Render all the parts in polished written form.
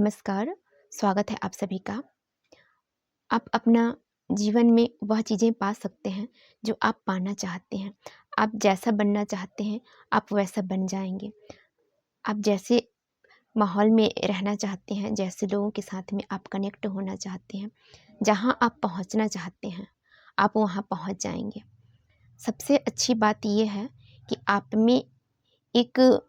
नमस्कार, स्वागत है आप सभी का। आप अपना जीवन में वह चीज़ें पा सकते हैं जो आप पाना चाहते हैं। आप जैसा बनना चाहते हैं, आप वैसा बन जाएँगे। आप जैसे माहौल में रहना चाहते हैं, जैसे लोगों के साथ में आप कनेक्ट होना चाहते हैं, जहाँ आप पहुँचना चाहते हैं, आप वहाँ पहुँच जाएँगे। सबसे अच्छी बात ये है कि आप में एक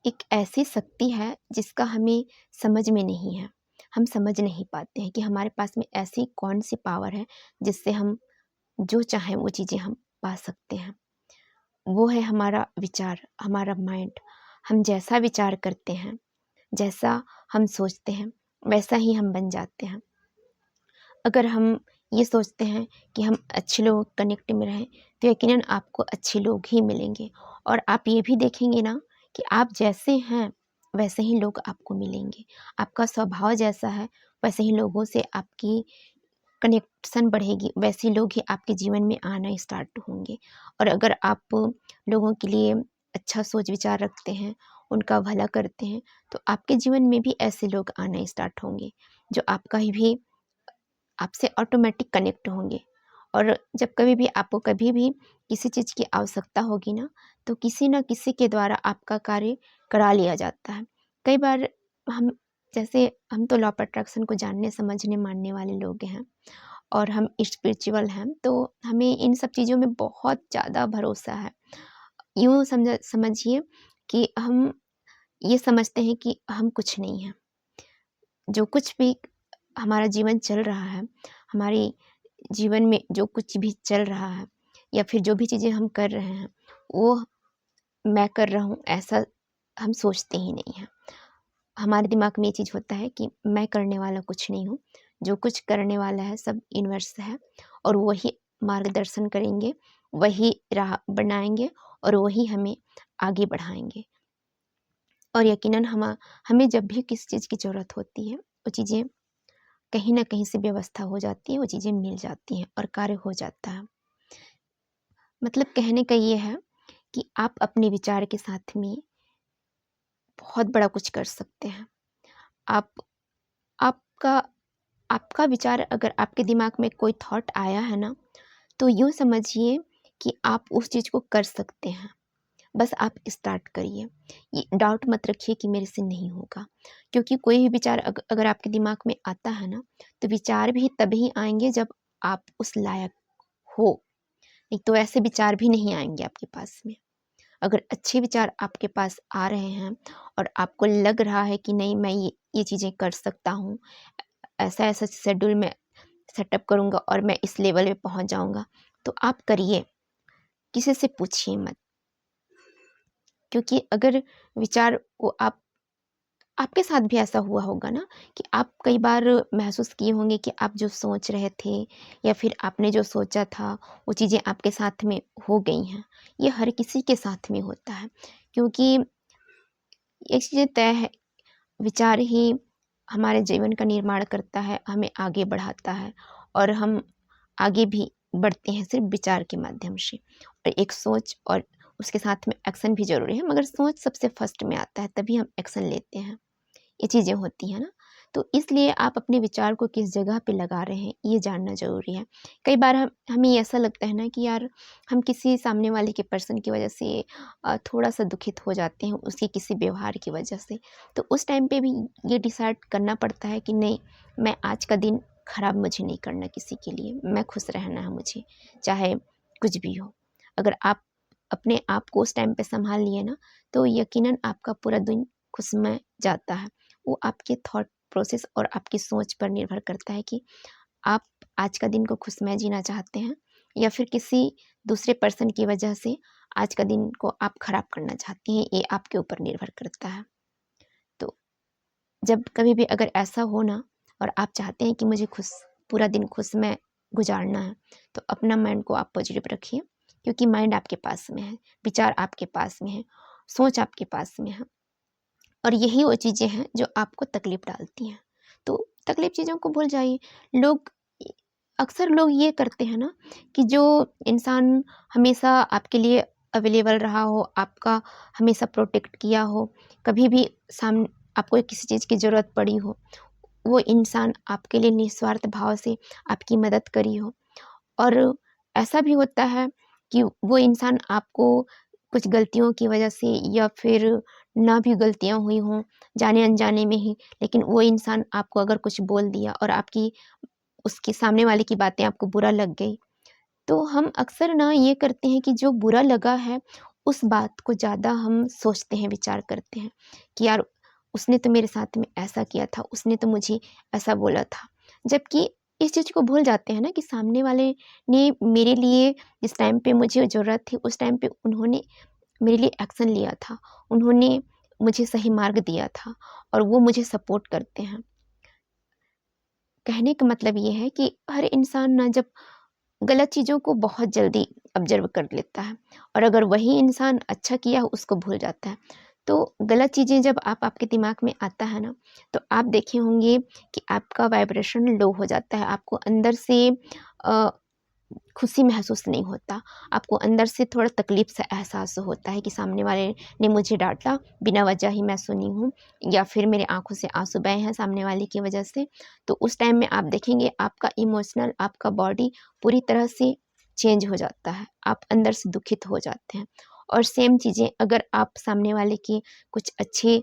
एक ऐसी शक्ति है जिसका हमें समझ में नहीं है। हम समझ नहीं पाते हैं कि हमारे पास में ऐसी कौन-सी पावर है जिससे हम जो चाहें वो चीज़ें हम पा सकते हैं। वो है हमारा विचार, हमारा माइंड। हम जैसा विचार करते हैं, जैसा हम सोचते हैं, वैसा ही हम बन जाते हैं। अगर हम ये सोचते हैं कि हम अच्छे लोगों के कनेक्ट में रहें, तो यकीनन आपको अच्छे लोग ही मिलेंगे और आप ये भी देखेंगे ना कि आप जैसे हैं, वैसे ही लोग आपको मिलेंगे। आपका स्वभाव जैसा है, वैसे ही लोगों से आपकी कनेक्शन बढ़ेगी, वैसे ही लोग ही आपके जीवन में आना स्टार्ट होंगे। और अगर आप लोगों के लिए अच्छा सोच विचार रखते हैं, उनका भला करते हैं, तो आपके जीवन में भी ऐसे लोग आना स्टार्ट होंगे, जो आपका ही भी आपसे ऑटोमेटिक कनेक्ट होंगे। और जब कभी भी किसी चीज़ की आवश्यकता होगी ना, तो किसी न किसी के द्वारा आपका कार्य करा लिया जाता है। कई बार हम हम तो लॉ ऑफ अट्रैक्शन को जानने, समझने, मानने वाले लोग हैं और हम स्पिरिचुअल हैं, तो हमें इन सब चीज़ों में बहुत ज़्यादा भरोसा है। यूँ समझिए कि हम ये समझते हैं कि हम कुछ नहीं हैं। जो कुछ भी हमारा जीवन चल रहा है, हमारे जीवन में जो कुछ भी चल रहा है या फिर जो भी चीज़ें हम कर रहे हैं, वो मैं कर रहा हूँ ऐसा हम सोचते ही नहीं हैं। हमारे दिमाग में ये चीज़ होता है कि मैं करने वाला कुछ नहीं हूँ, जो कुछ करने वाला है सब यूनिवर्स है और वही मार्गदर्शन करेंगे, वही राह बनाएँगे और वही हमें आगे बढ़ाएँगे। और यकीनन हमें जब भी किसी चीज़ की ज़रूरत होती है, वो चीज़ें कहीं न कहीं से व्यवस्था हो जाती है, वो चीज़ें मिल जाती हैं और कार्य हो जाता है। मतलब कहने का ये है कि आप अपने विचार के साथ में बहुत बड़ा कुछ कर सकते हैं। आप आपका आपका विचार अगर आपके दिमाग में कोई थॉट आया है ना, तो यूँ समझिए कि आप उस चीज़ को कर सकते हैं। बस आप स्टार्ट करिए। ये डाउट मत रखिए कि मेरे से नहीं होगा, क्योंकि कोई भी विचार अगर आपके दिमाग में आता है ना, तो विचार भी तभी आएँगे जब आप उस लायक हो, नहीं तो ऐसे विचार भी नहीं आएँगे आपके पास में। अगर अच्छे विचार आपके पास आ रहे हैं और आपको लग रहा है कि नहीं मैं ये चीज़ें कर सकता हूँ, ऐसा-ऐसा शेड्यूल मैं सेटअप करूँगा और मैं इस लेवल पे पहुँच जाऊँगा, तो आप करिए, किसी से पूछिए मत। क्योंकि अगर विचार वो आपके साथ भी ऐसा हुआ होगा ना कि आप कई बार महसूस किए होंगे कि आप जो सोच रहे थे या फिर आपने जो सोचा था, वो चीज़ें आपके साथ में हो गई हैं। ये हर किसी के साथ में होता है, क्योंकि एक चीज़ें तय है, विचार ही हमारे जीवन का निर्माण करता है, हमें आगे बढ़ाता है और हम आगे भी बढ़ते हैं सिर्फ़ विचार के माध्यम से। और एक सोच और उसके साथ में एक्शन भी ज़रूरी है, मगर सोच सबसे फर्स्ट में आता है, तभी हम एक्शन लेते हैं। ये चीज़ें होती हैं ना, तो इसलिए आप अपने विचार को किस जगह पे लगा रहे हैं, ये जानना ज़रूरी है। कई बार हमें ऐसा लगता है ना कि यार हम किसी सामने वाले के पर्सन की वजह से थोड़ा-सा दुखित हो जाते हैं, उसके किसी व्यवहार की वजह से। तो उस टाइम पे भी ये डिसाइड करना पड़ता है कि नहीं, मैं आज का दिन खराब मुझे नहीं करना किसी के लिए, मैं खुश रहना है मुझे, चाहे कुछ भी हो। अगर आप अपने आप को उस टाइम पे सँभाल लिए ना, तो यकीनन आपका पूरा दिन खुशमय जाता है। वो आपके थॉट प्रोसेस और आपकी सोच पर निर्भर करता है कि आप आज का दिन को खुशमय जीना चाहते हैं या फिर किसी दूसरे पर्सन की वजह से आज का दिन को आप खराब करना चाहती हैं, ये आपके ऊपर निर्भर करता है। तो जब कभी भी अगर ऐसा हो ना और आप चाहते हैं कि मुझे पूरा दिन खुशमय गुजारना है, तो अपना माइंड को आप पॉजिटिव रखिए, क्योंकि माइंड आपके पास में है, विचार आपके पास में है, सोच आपके पास में है। और यही वो चीज़ें हैं जो आपको तकलीफ़ डालती हैं। तो तकलीफ़ चीज़ों को भूल जाइए। लोग अक्सर लोग ये करते हैं ना कि जो इंसान हमेशा आपके लिए अवेलेबल रहा हो, आपका हमेशा प्रोटेक्ट किया हो, कभी भी आपको किसी चीज़ की ज़रूरत पड़ी हो, वो इंसान आपके लिए निस्वार्थ भाव से आपकी मदद करी हो। और ऐसा भी होता है कि वो इंसान आपको कुछ गलतियों की वजह से या फिर ना भी गलतियाँ हुई हों, जाने-अनजाने में ही, लेकिन वो इंसान आपको अगर कुछ बोल दिया और आपकी उसके सामने वाले की बातें आपको बुरा लग गई, तो हम अक्सर ना ये करते हैं कि जो बुरा लगा है, उस बात को ज़्यादा हम सोचते हैं, विचार करते हैं कि यार उसने तो मेरे साथ में ऐसा किया था, उसने तो मुझे ऐसा बोला था। जबकि इस चीज़ को भूल जाते हैं ना कि सामने वाले ने मेरे लिए जिस टाइम पे मुझे ज़रूरत थी, उस टाइम पे उन्होंने मेरे लिए एक्शन लिया था। उन्होंने मुझे सही मार्ग दिया था और वो मुझे सपोर्ट करते हैं। कहने का मतलब ये है कि हर इंसान ना जब गलत चीज़ों को बहुत जल्दी ऑब्ज़र्व कर लेता है और अगर वही इंसान अच्छा किया हो उसको भूल जाता है। तो गलत चीज़ें जब आपके दिमाग में आता है ना, तो आप देखे होंगे कि आपका वाइब्रेशन लो हो जाता है। आपको अंदर से अ, खुशी महसूस नहीं होता। आपको अंदर से थोड़ा तकलीफ़ सा एहसास होता है कि सामने वाले ने मुझे डाँटा, बिना वजह ही मैं सुनी हूँ या फिर मेरे आँखों से आँसू बहे हैं सामने वाले की वजह से। तो उस टाइम में आप देखेंगे आपका इमोशनल, आपका बॉडी पूरी तरह से चेंज हो जाता है। आप अंदर से दुखित हो जाते हैं। और सेम चीज़ें अगर आप सामने वाले की कुछ अच्छे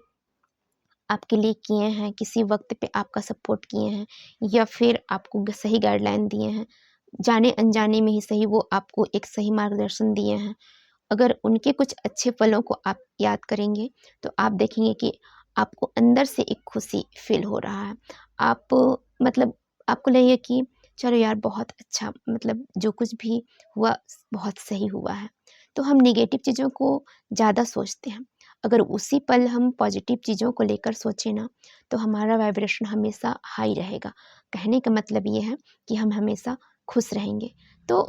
आपके लिए किए हैं, किसी वक़्त पे आपका सपोर्ट किए हैं या फिर आपको सही गाइडलाइन दिए हैं, जाने-अनजाने में ही सही वो आपको एक सही मार्गदर्शन दिए हैं। अगर उनके कुछ अच्छे पलों को आप याद करेंगे, तो आप देखेंगे कि आपको अंदर से एक खुशी फ़ील हो रहा है। आप मतलब आपको लगेगा कि चलो यार बहुत अच्छा, मतलब जो कुछ भी हुआ बहुत सही हुआ है। तो हम नेगेटिव चीज़ों को ज़्यादा सोचते हैं। अगर उसी पल हम पॉज़िटिव चीज़ों को लेकर सोचें ना, तो हमारा वाइब्रेशन हमेशा हाई रहेगा। कहने का मतलब ये है कि हम हमेशा खुश रहेंगे। तो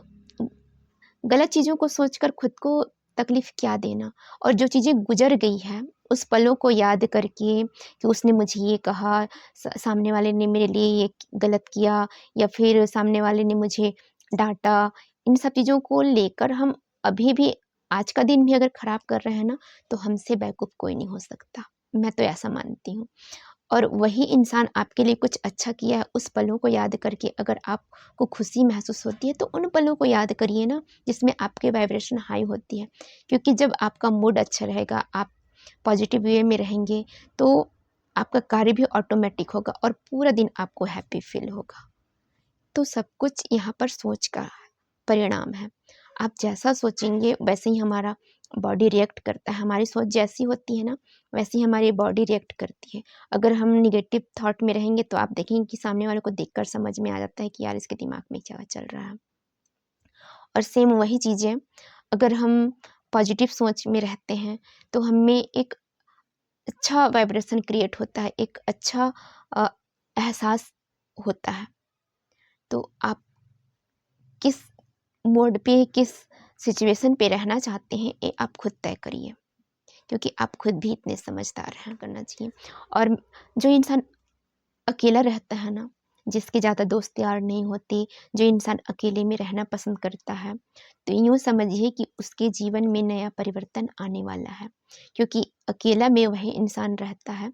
गलत चीज़ों को सोचकर खुद को तकलीफ़ क्या देना, और जो चीज़ें गुज़र गई हैं, उस पलों को याद करके कि उसने मुझे ये कहा, सामने वाले ने मेरे लिए ये गलत किया या फिर सामने वाले ने मुझे डाँटा, इन सब चीज़ों को लेकर हम अभी भी आज का दिन भी अगर ख़राब कर रहे हैं ना, तो हमसे बेवकूफ़ कोई नहीं हो सकता। मैं तो ऐसा मानती हूँ। और वही इंसान आपके लिए कुछ अच्छा किया है, उस पलों को याद करके अगर आपको खुशी महसूस होती है, तो उन पलों को याद करिए ना, जिसमें आपके वाइब्रेशन हाई होती है। क्योंकि जब आपका मूड अच्छा रहेगा, आप पॉजिटिव वे में रहेंगे, तो आपका कार्य भी ऑटोमेटिक होगा और पूरा दिन आपको हैप्पी फ़ील होगा। तो सब कुछ यहाँ पर सोच का परिणाम है। आप जैसा सोचेंगे वैसे ही हमारा बॉडी रिएक्ट करता है। हमारी सोच जैसी होती है ना, वैसे ही हमारी बॉडी रिएक्ट करती है। अगर हम नेगेटिव थॉट में रहेंगे तो आप देखेंगे कि सामने वाले को देखकर समझ में आ जाता है कि यार इसके दिमाग में क्या चल रहा है। और सेम वही चीज़ें अगर हम पॉजिटिव सोच में रहते हैं, तो हमें एक अच्छा वाइब्रेशन क्रिएट होता है, एक अच्छा अ, एहसास होता है। तो आप किस मोड पे, किस सिचुएशन पे रहना चाहते हैं, ये आप खुद तय करिए, क्योंकि आप खुद भी इतने समझदार हैं, करना चाहिए। और जो इंसान अकेला रहता है ना, जिसके ज़्यादा दोस्त यार नहीं होते, जो इंसान अकेले में रहना पसंद करता है, तो यूँ समझिए कि उसके जीवन में नया परिवर्तन आने वाला है, क्योंकि अकेला में वह इंसान रहता है।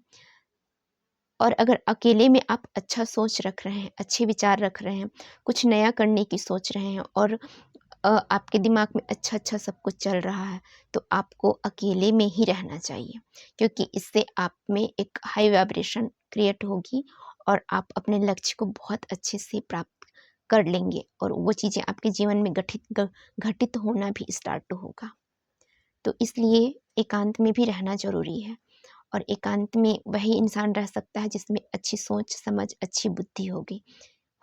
और अगर अकेले में आप अच्छा सोच रख रहे हैं, अच्छे विचार रख रहे हैं, कुछ नया करने की सोच रहे हैं और आपके दिमाग में अच्छा-अच्छा सब कुछ चल रहा है, तो आपको अकेले में ही रहना चाहिए, क्योंकि इससे आप में एक हाई वाइब्रेशन क्रिएट होगी और आप अपने लक्ष्य को बहुत अच्छे से प्राप्त कर लेंगे और वो चीज़ें आपके जीवन में घटित होना भी स्टार्ट होगा। तो इसलिए एकांत में भी रहना ज़रूरी है। और एकांत में वही इंसान रह सकता है जिसमें अच्छी सोच, समझ, अच्छी बुद्धि होगी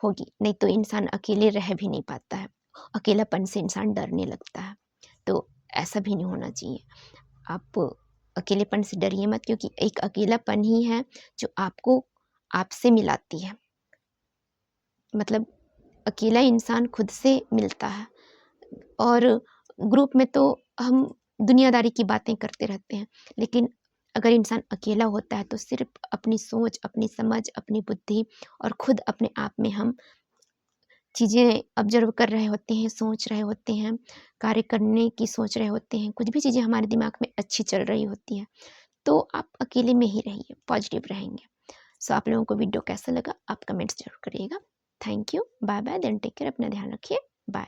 होगी। नहीं तो इंसान अकेले रह भी नहीं पाता है। अकेलापन से इंसान डरने लगता है। तो ऐसा भी नहीं होना चाहिए। आप अकेलेपन से डरिए मत, क्योंकि एक अकेलापन ही है जो आपको आपसे मिलाती है। मतलब अकेला इंसान खुद से मिलता है और ग्रुप में तो हम दुनियादारी की बातें करते रहते हैं, लेकिन अगर इंसान अकेला होता है तो सिर्फ़ अपनी सोच, अपनी समझ, अपनी बुद्धि और खुद अपने आप में हम चीज़ें ऑब्ज़र्व कर रहे होते हैं, सोच रहे होते हैं, कार्य करने की सोच रहे होते हैं, कुछ भी चीज़ें हमारे दिमाग में अच्छी चल रही होती हैं। तो आप अकेले में ही रहिए, पॉजिटिव रहेंगे। सो आप लोगों को वीडियो कैसा लगा आप कमेंट्स ज़रूर करिएगा। Thank you, bye bye, then take care, अपना ध्यान रखिए, बाय।